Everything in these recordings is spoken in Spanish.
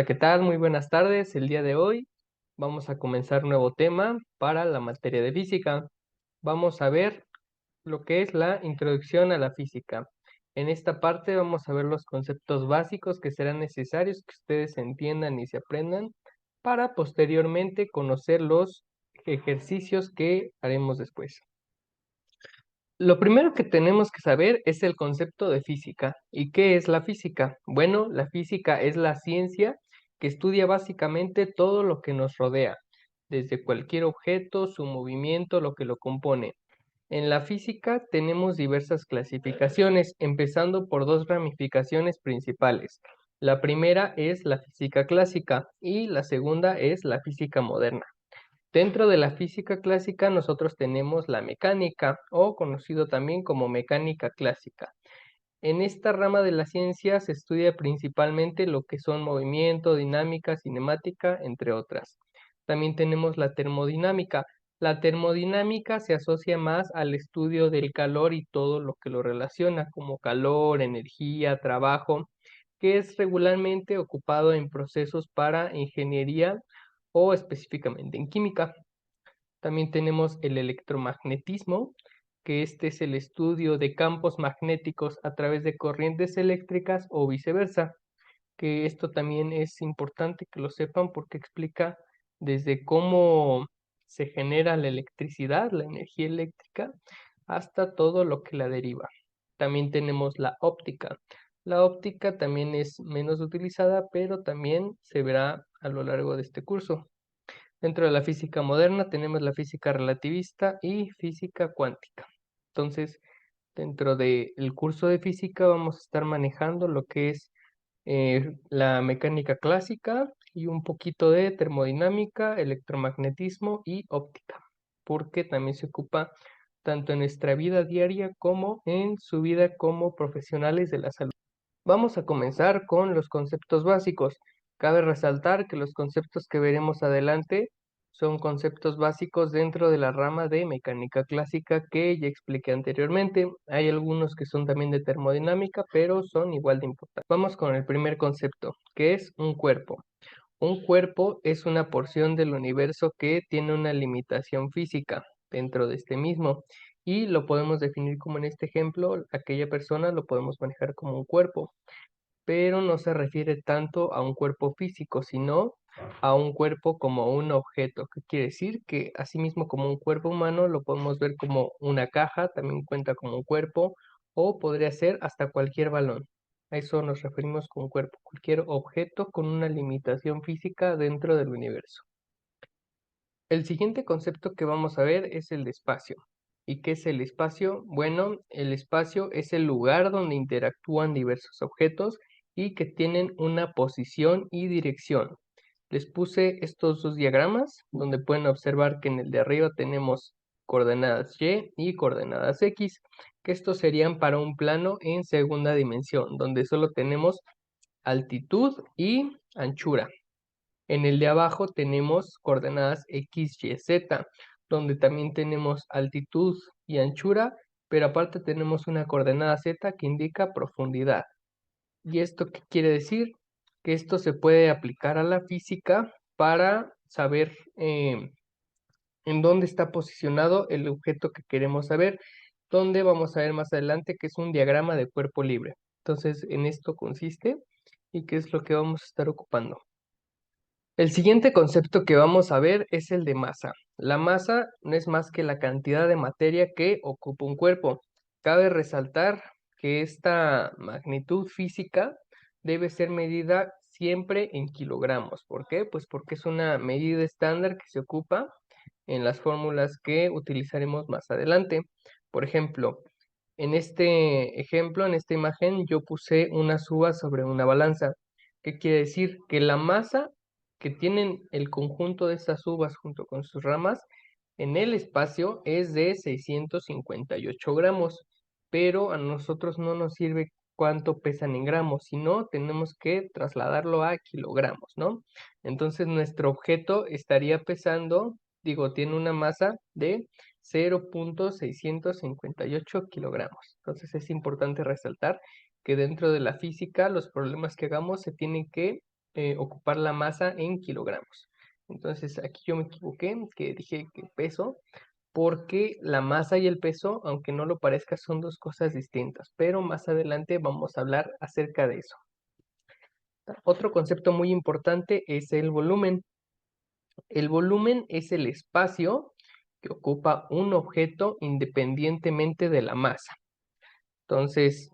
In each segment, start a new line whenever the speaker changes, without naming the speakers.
Hola, ¿qué tal? Muy buenas tardes. El día de hoy vamos a comenzar un nuevo tema para la materia de física. Vamos a ver lo que es la introducción a la física. En esta parte vamos a ver los conceptos básicos que serán necesarios que ustedes entiendan y se aprendan para posteriormente conocer los ejercicios que haremos después. Lo primero que tenemos que saber es el concepto de física. ¿Y qué es la física? Bueno, la física es la ciencia que estudia básicamente todo lo que nos rodea, desde cualquier objeto, su movimiento, lo que lo compone. En la física tenemos diversas clasificaciones, empezando por dos ramificaciones principales. La primera es la física clásica y la segunda es la física moderna. Dentro de la física clásica nosotros tenemos la mecánica o conocido también como mecánica clásica. En esta rama de la ciencia se estudia principalmente lo que son movimiento, dinámica, cinemática, entre otras. También tenemos la termodinámica. La termodinámica se asocia más al estudio del calor y todo lo que lo relaciona, como calor, energía, trabajo, que es regularmente ocupado en procesos para ingeniería o específicamente en química. También tenemos el electromagnetismo, que este es el estudio de campos magnéticos a través de corrientes eléctricas o viceversa, que esto también es importante que lo sepan porque explica desde cómo se genera la electricidad, la energía eléctrica, hasta todo lo que la deriva. También tenemos la óptica. La óptica también es menos utilizada, pero también se verá a lo largo de este curso. Dentro de la física moderna tenemos la física relativista y física cuántica. Entonces, dentro del curso de física vamos a estar manejando lo que es la mecánica clásica y un poquito de termodinámica, electromagnetismo y óptica, porque también se ocupa tanto en nuestra vida diaria como en su vida como profesionales de la salud. Vamos a comenzar con los conceptos básicos. Cabe resaltar que los conceptos que veremos adelante son conceptos básicos dentro de la rama de mecánica clásica que ya expliqué anteriormente. Hay algunos que son también de termodinámica, pero son igual de importantes. Vamos con el primer concepto, que es un cuerpo. Un cuerpo es una porción del universo que tiene una limitación física dentro de este mismo y lo podemos definir como en este ejemplo, aquella persona lo podemos manejar como un cuerpo, pero no se refiere tanto a un cuerpo físico, sino a un cuerpo como un objeto. ¿Qué quiere decir? Que asimismo como un cuerpo humano lo podemos ver como una caja, también cuenta como un cuerpo, o podría ser hasta cualquier balón. A eso nos referimos con cuerpo, cualquier objeto con una limitación física dentro del universo. El siguiente concepto que vamos a ver es el de espacio. ¿Y qué es el espacio? Bueno, el espacio es el lugar donde interactúan diversos objetos y que tienen una posición y dirección. Les puse estos dos diagramas donde pueden observar que en el de arriba tenemos coordenadas Y y coordenadas X, que estos serían para un plano en segunda dimensión, donde solo tenemos altitud y anchura. En el de abajo tenemos coordenadas X, Y, Z, donde también tenemos altitud y anchura, pero aparte tenemos una coordenada Z que indica profundidad. ¿Y esto qué quiere decir? Que esto se puede aplicar a la física para saber en dónde está posicionado el objeto que queremos saber, donde vamos a ver más adelante que es un diagrama de cuerpo libre. Entonces, en esto consiste y qué es lo que vamos a estar ocupando. El siguiente concepto que vamos a ver es el de masa. La masa no es más que la cantidad de materia que ocupa un cuerpo. Cabe resaltar que esta magnitud física debe ser medida siempre en kilogramos. ¿Por qué? Pues porque es una medida estándar que se ocupa en las fórmulas que utilizaremos más adelante. Por ejemplo, en este ejemplo, en esta imagen, yo puse unas uvas sobre una balanza. ¿Qué quiere decir? Que la masa que tienen el conjunto de estas uvas junto con sus ramas en el espacio es de 658 gramos, pero a nosotros no nos sirve cuánto pesan en gramos, sino tenemos que trasladarlo a kilogramos, ¿no? Entonces nuestro objeto estaría pesando, digo, tiene una masa de 0.658 kilogramos. Entonces es importante resaltar que dentro de la física los problemas que hagamos se tienen que ocupar la masa en kilogramos. Entonces aquí yo me equivoqué, que dije que peso, porque la masa y el peso, aunque no lo parezca, son dos cosas distintas, pero más adelante vamos a hablar acerca de eso. Otro concepto muy importante es el volumen. El volumen es el espacio que ocupa un objeto independientemente de la masa. Entonces,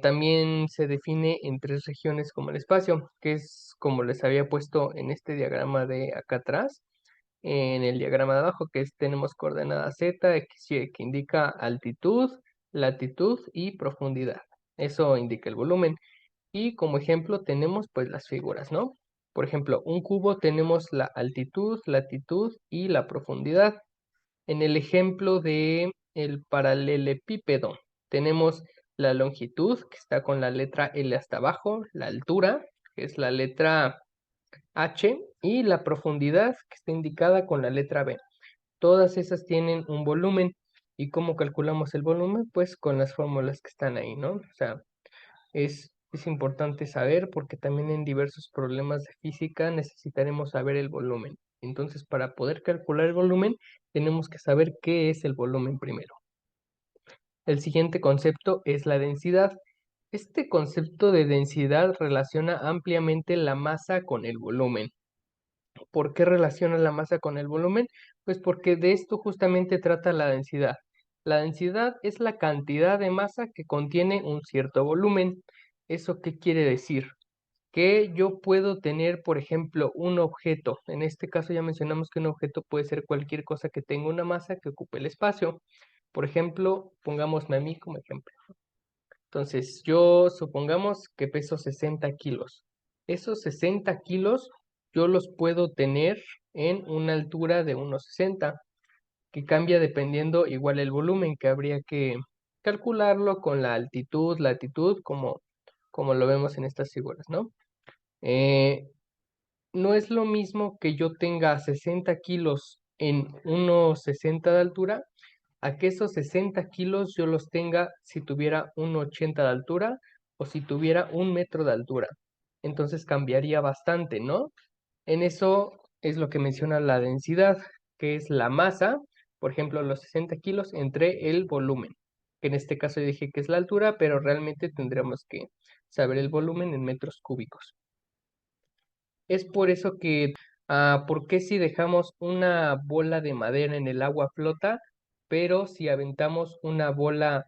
también se define en tres regiones como el espacio, que es como les había puesto en este diagrama de acá atrás, en el diagrama de abajo, tenemos coordenada Z, X, Y, que indica altitud, latitud y profundidad. Eso indica el volumen. Y como ejemplo tenemos pues las figuras, ¿no? Por ejemplo, un cubo tenemos la altitud, latitud y la profundidad. En el ejemplo de el paralelepípedo, tenemos la longitud, que está con la letra L hasta abajo, la altura, que es la letra H, y la profundidad, que está indicada con la letra B. Todas esas tienen un volumen. ¿Y cómo calculamos el volumen? Pues con las fórmulas que están ahí, ¿no? O sea, es importante saber porque también en diversos problemas de física necesitaremos saber el volumen. Entonces, para poder calcular el volumen, tenemos que saber qué es el volumen primero. El siguiente concepto es la densidad. Este concepto de densidad relaciona ampliamente la masa con el volumen. ¿Por qué relaciona la masa con el volumen? Pues porque de esto justamente trata la densidad. La densidad es la cantidad de masa que contiene un cierto volumen. ¿Eso qué quiere decir? Que yo puedo tener, por ejemplo, un objeto. En este caso ya mencionamos que un objeto puede ser cualquier cosa que tenga una masa que ocupe el espacio. Por ejemplo, pongámosme a mí como ejemplo. Entonces, yo supongamos que peso 60 kilos. Esos 60 kilos yo los puedo tener en una altura de 1,60, que cambia dependiendo igual el volumen, que habría que calcularlo con la altitud, latitud, como lo vemos en estas figuras, ¿no? Eh, no es lo mismo que yo tenga 60 kilos en 1,60 de altura, a que esos 60 kilos yo los tenga si tuviera 1,80 de altura o si tuviera 1 metro de altura. Entonces cambiaría bastante, ¿no? En eso es lo que menciona la densidad, que es la masa, por ejemplo, los 60 kilos entre el volumen, que en este caso yo dije que es la altura, pero realmente tendríamos que saber el volumen en metros cúbicos. Es por eso que, ¿por qué si dejamos una bola de madera en el agua flota, pero si aventamos una bola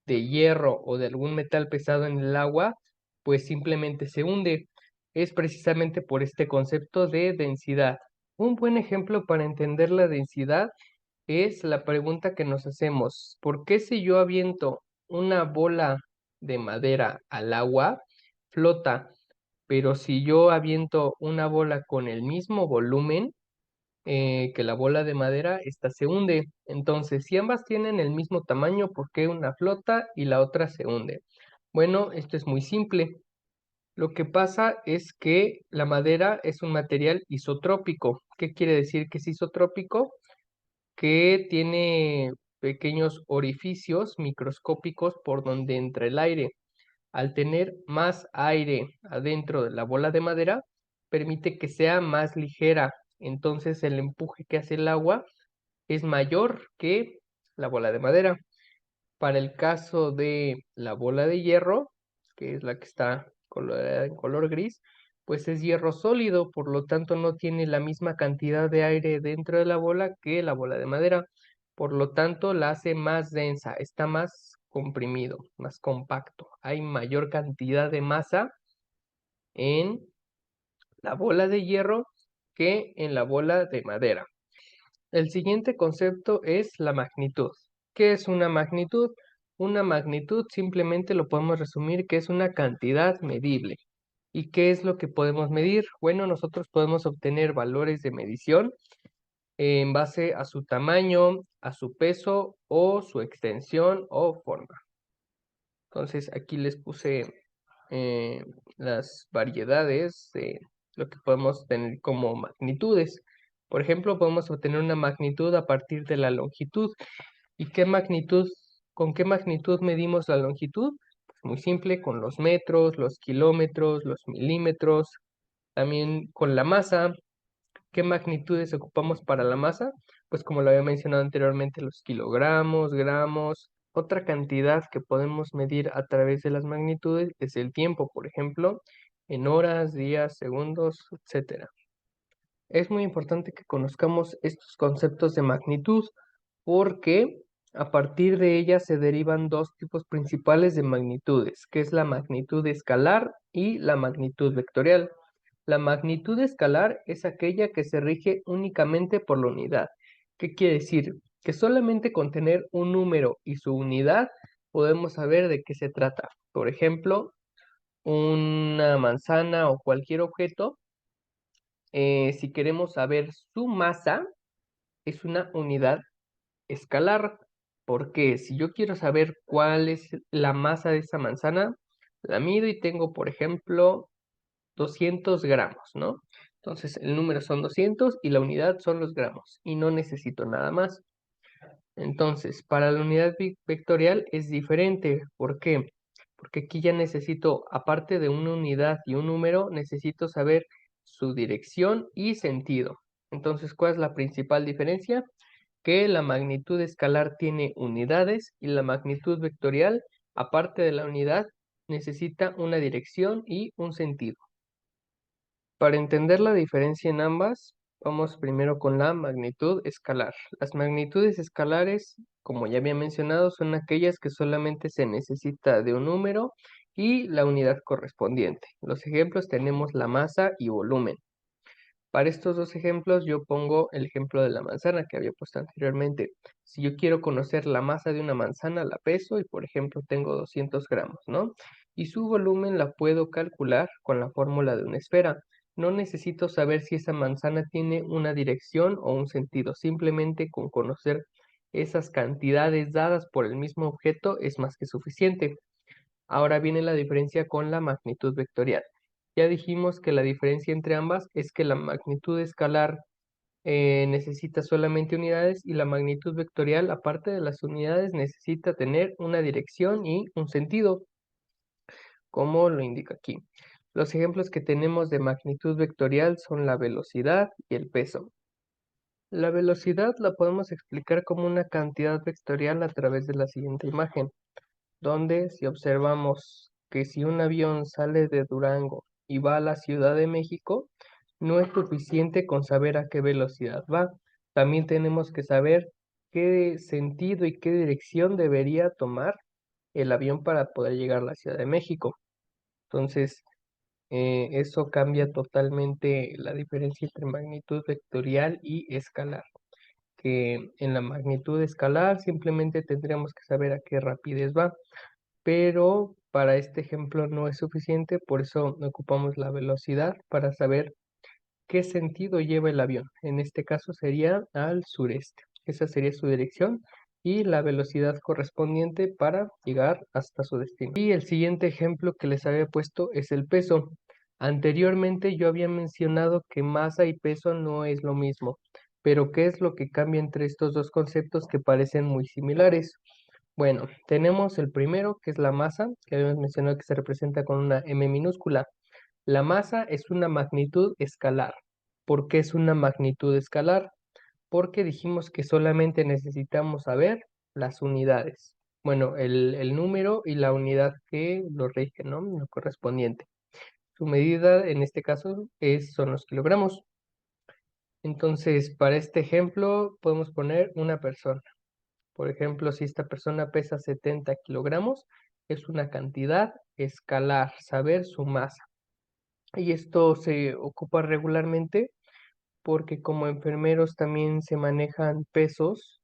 de hierro o de algún metal pesado en el agua, pues simplemente se hunde? Es precisamente por este concepto de densidad. Un buen ejemplo para entender la densidad es la pregunta que nos hacemos: ¿por qué si yo aviento una bola de madera al agua, flota? Pero si yo aviento una bola con el mismo volumen que la bola de madera, esta se hunde. Entonces, si ambas tienen el mismo tamaño, ¿por qué una flota y la otra se hunde? Bueno, esto es muy simple. Lo que pasa es que la madera es un material isotrópico. ¿Qué quiere decir que es isotrópico? Que tiene pequeños orificios microscópicos por donde entra el aire. Al tener más aire adentro de la bola de madera, permite que sea más ligera. Entonces el empuje que hace el agua es mayor que la bola de madera. Para el caso de la bola de hierro, que es la que está coloreada en color gris, pues es hierro sólido, por lo tanto no tiene la misma cantidad de aire dentro de la bola que la bola de madera. Por lo tanto, la hace más densa, está más comprimido, más compacto. Hay mayor cantidad de masa en la bola de hierro que en la bola de madera. El siguiente concepto es la magnitud. ¿Qué es una magnitud? Una magnitud simplemente lo podemos resumir que es una cantidad medible. ¿Y qué es lo que podemos medir? Bueno, nosotros podemos obtener valores de medición en base a su tamaño, a su peso o su extensión o forma. Entonces aquí les puse eh, las variedades de lo que podemos tener como magnitudes. Por ejemplo, podemos obtener una magnitud a partir de la longitud. ¿Y qué magnitud, con qué magnitud medimos la longitud? Pues muy simple, con los metros, los kilómetros, los milímetros. También con la masa, ¿qué magnitudes ocupamos para la masa? Pues como lo había mencionado anteriormente, los kilogramos, gramos. Otra cantidad que podemos medir a través de las magnitudes es el tiempo, por ejemplo, en horas, días, segundos, etcétera. Es muy importante que conozcamos estos conceptos de magnitud porque a partir de ellas se derivan dos tipos principales de magnitudes, que es la magnitud escalar y la magnitud vectorial. La magnitud escalar es aquella que se rige únicamente por la unidad. ¿Qué quiere decir? Que solamente con tener un número y su unidad podemos saber de qué se trata. Por ejemplo, una manzana o cualquier objeto, si queremos saber su masa, es una unidad escalar, porque si yo quiero saber cuál es la masa de esa manzana, la mido y tengo, por ejemplo, 200 gramos, ¿no? Entonces el número son 200 y la unidad son los gramos y no necesito nada más. Entonces, para la unidad vectorial es diferente. ¿Por qué? Porque aquí ya necesito, aparte de una unidad y un número, necesito saber su dirección y sentido. Entonces, ¿cuál es la principal diferencia? Que la magnitud escalar tiene unidades y la magnitud vectorial, aparte de la unidad, necesita una dirección y un sentido. Para entender la diferencia en ambas, vamos primero con la magnitud escalar. Las magnitudes escalares, como ya había mencionado, son aquellas que solamente se necesita de un número y la unidad correspondiente. Los ejemplos tenemos la masa y volumen. Para estos dos ejemplos yo pongo el ejemplo de la manzana que había puesto anteriormente. Si yo quiero conocer la masa de una manzana, la peso y por ejemplo tengo 200 gramos, ¿no? Y su volumen la puedo calcular con la fórmula de una esfera. No necesito saber si esa manzana tiene una dirección o un sentido. Simplemente con conocer esas cantidades dadas por el mismo objeto es más que suficiente. Ahora viene la diferencia con la magnitud vectorial. Ya dijimos que la diferencia entre ambas es que la magnitud escalar necesita solamente unidades y la magnitud vectorial, aparte de las unidades, necesita tener una dirección y un sentido, como lo indica aquí. Los ejemplos que tenemos de magnitud vectorial son la velocidad y el peso. La velocidad la podemos explicar como una cantidad vectorial a través de la siguiente imagen, donde si observamos que si un avión sale de Durango y va a la Ciudad de México, no es suficiente con saber a qué velocidad va. También tenemos que saber qué sentido y qué dirección debería tomar el avión para poder llegar a la Ciudad de México. Entonces, eso cambia totalmente la diferencia entre magnitud vectorial y escalar, que en la magnitud escalar simplemente tendríamos que saber a qué rapidez va, pero para este ejemplo no es suficiente, por eso ocupamos la velocidad para saber qué sentido lleva el avión. En este caso sería al sureste. Esa sería su dirección y la velocidad correspondiente para llegar hasta su destino. Y el siguiente ejemplo que les había puesto es el peso. Anteriormente yo había mencionado que masa y peso no es lo mismo, pero ¿qué es lo que cambia entre estos dos conceptos que parecen muy similares? Bueno, tenemos el primero, que es la masa, que habíamos mencionado que se representa con una m minúscula. La masa es una magnitud escalar. ¿Por qué es una magnitud escalar? Porque dijimos que solamente necesitamos saber las unidades. Bueno, el número y la unidad que lo rige, ¿no? Lo correspondiente. Su medida en este caso son los kilogramos. Entonces, para este ejemplo podemos poner una persona. Por ejemplo, si esta persona pesa 70 kilogramos, es una cantidad escalar, saber su masa. Y esto se ocupa regularmente porque como enfermeros también se manejan pesos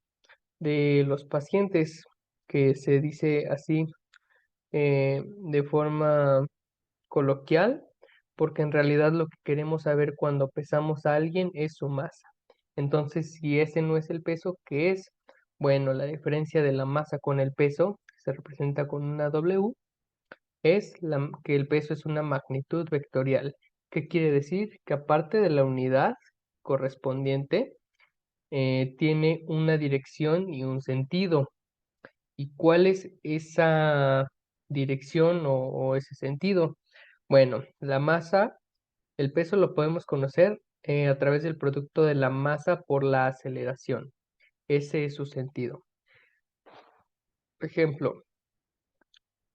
de los pacientes, que se dice así de forma coloquial, porque en realidad lo que queremos saber cuando pesamos a alguien es su masa. Entonces, si ese no es el peso, ¿qué es? Bueno, la diferencia de la masa con el peso, que se representa con una W, es que el peso es una magnitud vectorial. ¿Qué quiere decir? Que aparte de la unidad correspondiente, tiene una dirección y un sentido. ¿Y cuál es esa dirección o ese sentido? Bueno, la masa El peso lo podemos conocer a través del producto de la masa por la aceleración. Ese es su sentido. Por ejemplo,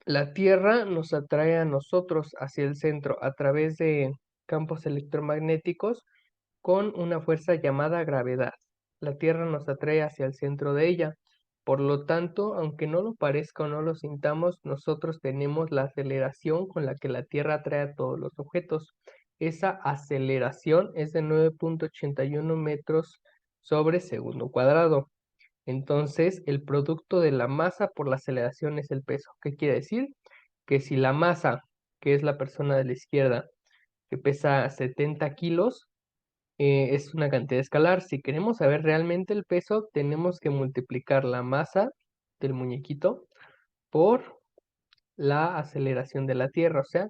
la Tierra nos atrae a nosotros hacia el centro a través de campos electromagnéticos con una fuerza llamada gravedad. La Tierra nos atrae hacia el centro de ella. Por lo tanto, aunque no lo parezca o no lo sintamos, nosotros tenemos la aceleración con la que la Tierra atrae a todos los objetos. Esa aceleración es de 9.81 metros sobre segundo cuadrado. Entonces, el producto de la masa por la aceleración es el peso. ¿Qué quiere decir? Que si la masa, que es la persona de la izquierda, que pesa 70 kilos, es una cantidad escalar. Si queremos saber realmente el peso, tenemos que multiplicar la masa del muñequito por la aceleración de la Tierra, o sea,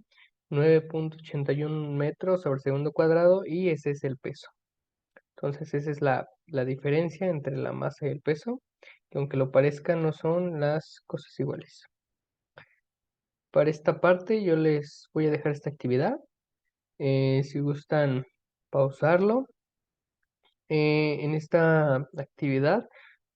9.81 metros sobre segundo cuadrado, y ese es el peso. Entonces, esa es la diferencia entre la masa y el peso, que aunque lo parezca, no son las cosas iguales. Para esta parte, yo les voy a dejar esta actividad. Si gustan pausarlo. En esta actividad,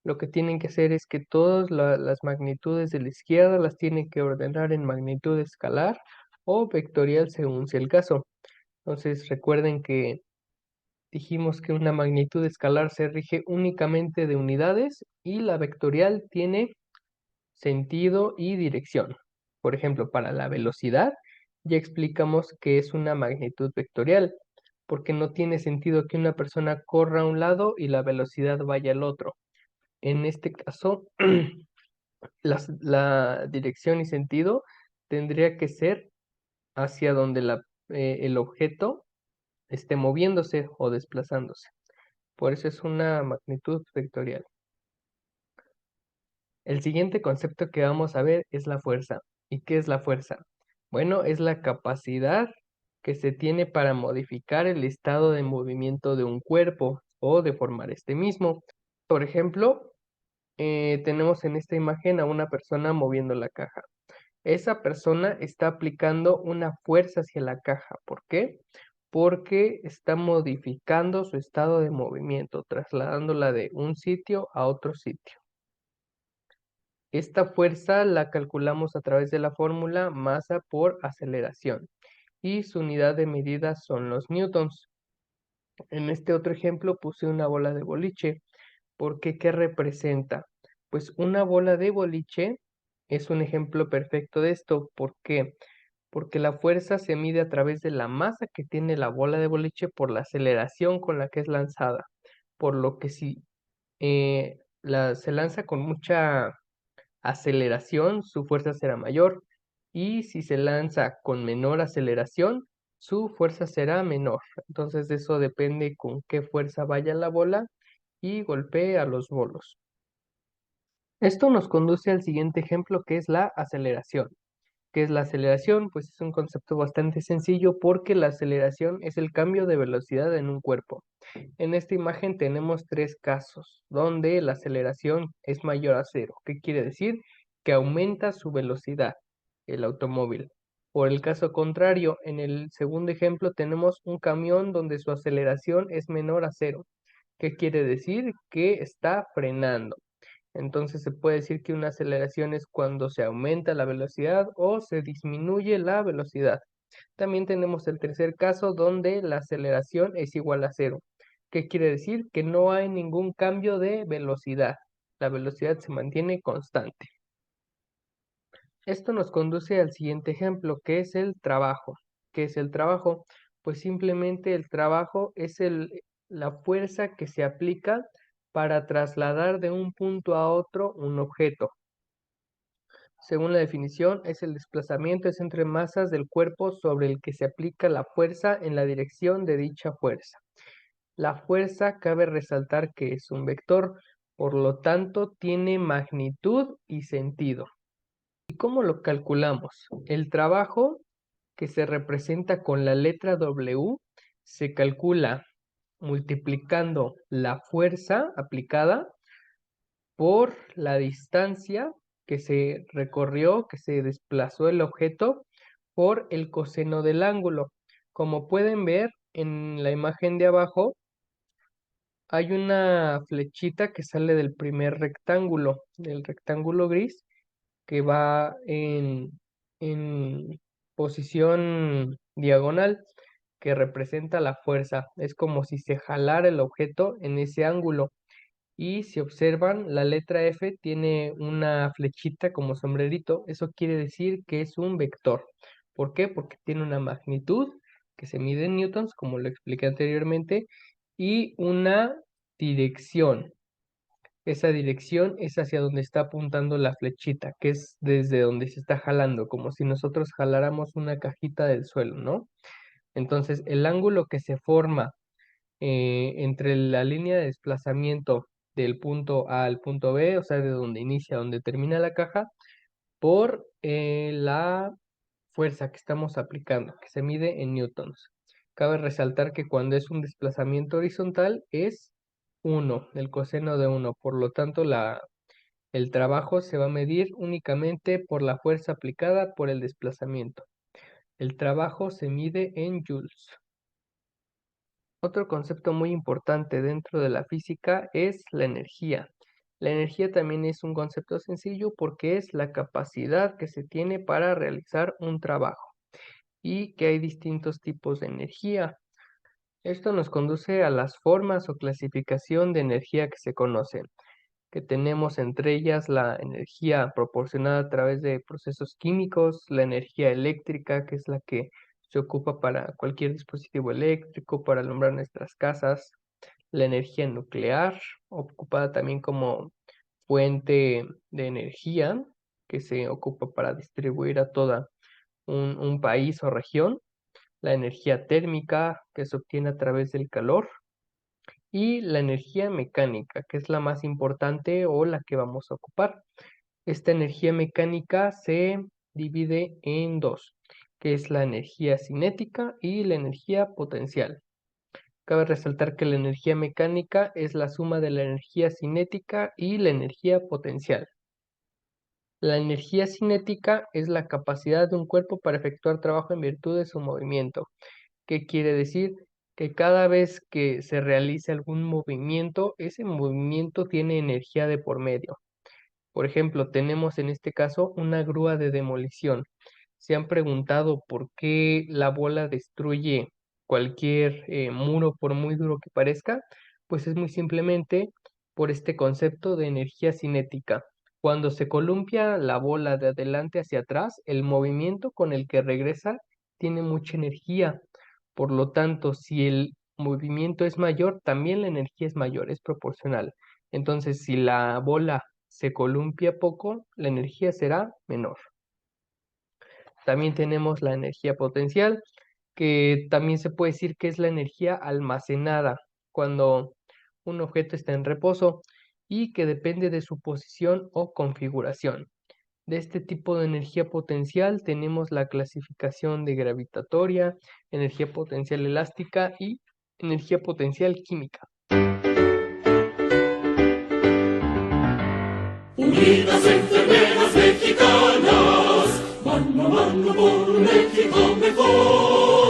lo que tienen que hacer es que todas las magnitudes de la izquierda las tienen que ordenar en magnitud escalar o vectorial según sea el caso. Entonces, recuerden que dijimos que una magnitud escalar se rige únicamente de unidades y la vectorial tiene sentido y dirección. Por ejemplo, para la velocidad, ya explicamos que es una magnitud vectorial, porque no tiene sentido que una persona corra a un lado y la velocidad vaya al otro. En este caso, la dirección y sentido tendría que ser hacia donde el objeto esté moviéndose o desplazándose. Por eso es una magnitud vectorial. El siguiente concepto que vamos a ver es la fuerza. ¿Y qué es la fuerza? Bueno, es la capacidad que se tiene para modificar el estado de movimiento de un cuerpo o deformar este mismo. Por ejemplo, tenemos en esta imagen a una persona moviendo la caja. Esa persona está aplicando una fuerza hacia la caja. ¿Por qué? Porque está modificando su estado de movimiento, trasladándola de un sitio a otro sitio. Esta fuerza la calculamos a través de la fórmula masa por aceleración y su unidad de medida son los newtons. En este otro ejemplo puse una bola de boliche. ¿Por qué? ¿Qué representa? Pues una bola de boliche es un ejemplo perfecto de esto. ¿Por qué? Porque la fuerza se mide a través de la masa que tiene la bola de boliche por la aceleración con la que es lanzada. Por lo que si se lanza con mucha aceleración, su fuerza será mayor, y si se lanza con menor aceleración, su fuerza será menor. Entonces de eso depende con qué fuerza vaya la bola y golpee a los bolos. Esto nos conduce al siguiente ejemplo, que es la aceleración. ¿Qué es la aceleración? Pues es un concepto bastante sencillo porque la aceleración es el cambio de velocidad en un cuerpo. En esta imagen tenemos tres casos donde la aceleración es mayor a cero. ¿Qué quiere decir? Que aumenta su velocidad el automóvil. Por el caso contrario, en el segundo ejemplo tenemos un camión donde su aceleración es menor a cero. ¿Qué quiere decir? Que está frenando. Entonces se puede decir que una aceleración es cuando se aumenta la velocidad o se disminuye la velocidad. También tenemos el tercer caso donde la aceleración es igual a cero. ¿Qué quiere decir? Que no hay ningún cambio de velocidad. La velocidad se mantiene constante. Esto nos conduce al siguiente ejemplo, que es el trabajo. ¿Qué es el trabajo? Pues simplemente el trabajo es la fuerza que se aplica para trasladar de un punto a otro un objeto. Según la definición, es el desplazamiento entre masas del cuerpo sobre el que se aplica la fuerza en la dirección de dicha fuerza. La fuerza cabe resaltar que es un vector, por lo tanto tiene magnitud y sentido. ¿Y cómo lo calculamos? El trabajo, que se representa con la letra W, se calcula multiplicando la fuerza aplicada por la distancia que se recorrió, que se desplazó el objeto, por el coseno del ángulo. Como pueden ver en la imagen de abajo, hay una flechita que sale del primer rectángulo, del rectángulo gris, que va en posición diagonal, que representa la fuerza. Es como si se jalara el objeto en ese ángulo. Y si observan, la letra F tiene una flechita como sombrerito. Eso quiere decir que es un vector. ¿Por qué? Porque tiene una magnitud que se mide en newtons, como lo expliqué anteriormente, y una dirección. Esa dirección es hacia donde está apuntando la flechita, que es desde donde se está jalando, como si nosotros jaláramos una cajita del suelo, ¿no? Entonces, el ángulo que se forma entre la línea de desplazamiento del punto A al punto B, o sea, de donde inicia a donde termina la caja, por la fuerza que estamos aplicando, que se mide en newtons. Cabe resaltar que cuando es un desplazamiento horizontal es 1, el coseno de 1, por lo tanto el trabajo se va a medir únicamente por la fuerza aplicada por el desplazamiento. El trabajo se mide en joules. Otro concepto muy importante dentro de la física es la energía. La energía también es un concepto sencillo porque es la capacidad que se tiene para realizar un trabajo y que hay distintos tipos de energía. Esto nos conduce a las formas o clasificación de energía que se conocen, que tenemos entre ellas la energía proporcionada a través de procesos químicos, la energía eléctrica, que es la que se ocupa para cualquier dispositivo eléctrico, para alumbrar nuestras casas, la energía nuclear, ocupada también como fuente de energía, que se ocupa para distribuir a toda un país o región, la energía térmica, que se obtiene a través del calor, y la energía mecánica, que es la más importante o la que vamos a ocupar. Esta energía mecánica se divide en dos, que es la energía cinética y la energía potencial. Cabe resaltar que la energía mecánica es la suma de la energía cinética y la energía potencial. La energía cinética es la capacidad de un cuerpo para efectuar trabajo en virtud de su movimiento. ¿Qué quiere decir? Que cada vez que se realice algún movimiento, ese movimiento tiene energía de por medio. Por ejemplo, tenemos en este caso una grúa de demolición. ¿Se han preguntado por qué la bola destruye cualquier muro por muy duro que parezca? Pues es muy simplemente por este concepto de energía cinética. Cuando se columpia la bola de adelante hacia atrás, el movimiento con el que regresa tiene mucha energía. Por lo tanto, si el movimiento es mayor, también la energía es mayor, es proporcional. Entonces, si la bola se columpia poco, la energía será menor. También tenemos la energía potencial, que también se puede decir que es la energía almacenada cuando un objeto está en reposo y que depende de su posición o configuración. De este tipo de energía potencial tenemos la clasificación de gravitatoria, energía potencial elástica y energía potencial química.
Unidas enfermeras mexicanas, mano a mano por un México mejor.